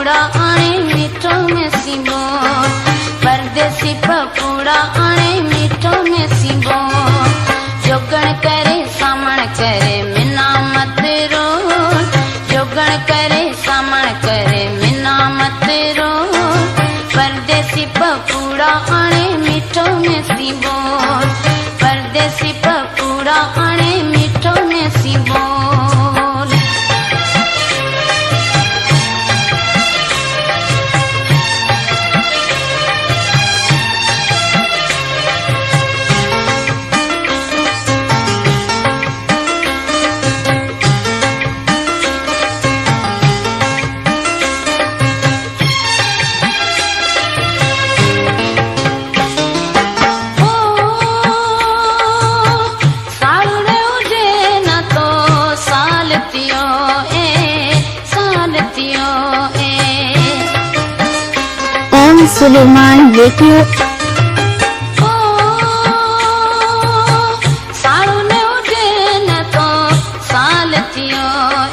पकौड़ा आणे मीठो में सीबो, परदेसी पकौड़ा आणे मीठो में सीबो। जोगण करे सामण करे मिना मत रो, जोगण करे सामण करे मिना मत रो। परदेसी पकौड़ा आणे मीठो में सीबो, परदेसी पकौड़ा आणे मीठो में सीबो। सुलेमान लेकियो साड़ू ने उठे न तो सालतियो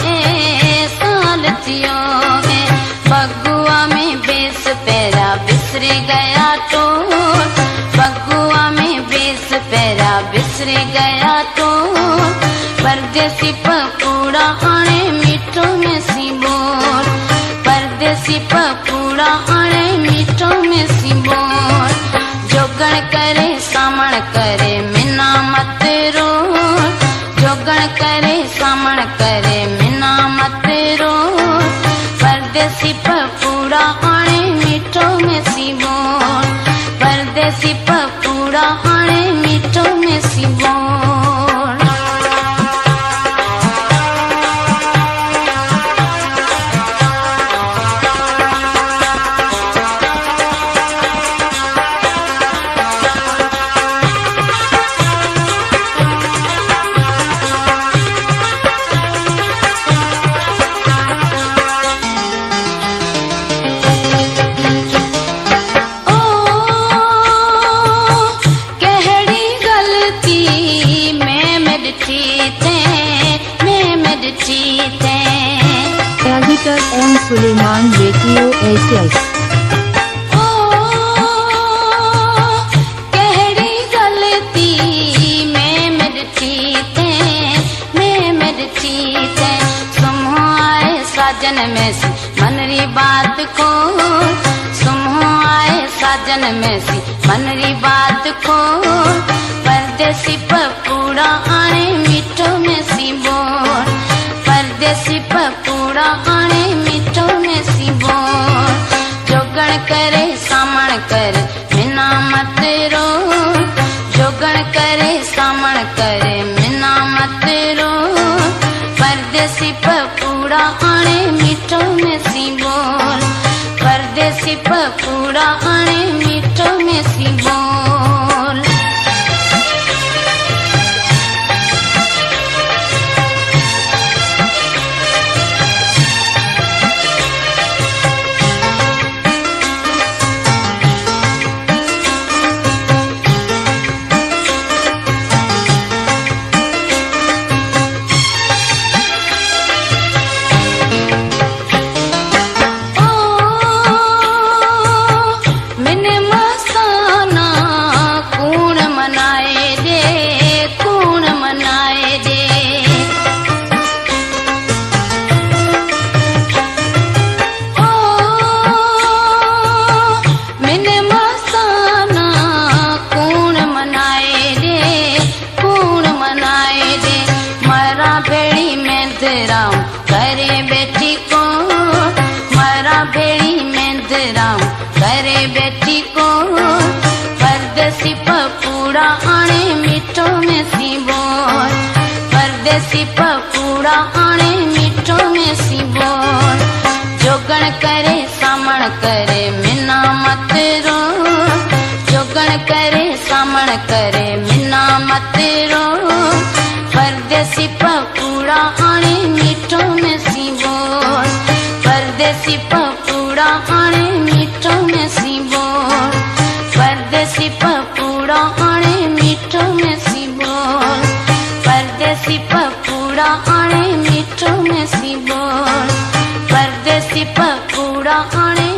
ए सालतियो ए। बगुआ में बेस पैरा बिसरे गया तो, बगुआ में बेस पैरा बिसरे गया तो। परदेसी पकौड़ा आणे मीठो में सीबो, परदेसी पकौड़ा आणे मीठो में सीबो। जोगण करे सामण करे मिना मत रो, जोगण करे सामण करे मिना मत रो। परदेसी पकौड़ा आणे मीठो में सीबो, परदेसी पकौड़ा आणे मीठो में सीबो। एम सुलेमान रेडियो एस। कहड़ी गलती मैं मिर्ची थे, मैं मिर्ची थे। सुमो आए साजन में सी मनरी बात को, सुमो आए साजन में सी मनरी बात को। परदेसी पकौड़ा आणे मीठो में सीबो, परदेसी पकौड़ा आणे मीठो में सीबो। जोगण करे सामण करे मिना मत रो, जोगण करे सामण करे मिना मत रो। परदेसी पकौड़ा आणे मीठो में सीबो, परदेसी पकौड़ा आणे मीठो में सीबो। करे बेटी को मरा भेड़ी में राम करे बेटी को। परदेसी पकौड़ा आणे मीठो में सीबो, परदेसी पकौड़ा आणे मीठो में सीबो। जोगण करे सामण करे मिना मत रो, जोगण करे सामण करे मिना मत रो। परदेसी पकौड़ा आणे मीठो में सीबो, परदेसी पकौड़ा आणे मीठो में सीबो, परदेसी पकौड़ा आणे मीठो में सीबो, परदेसी पकौड़ा आणे मीठो में सीबो। परदेसी पकूड़ा आणे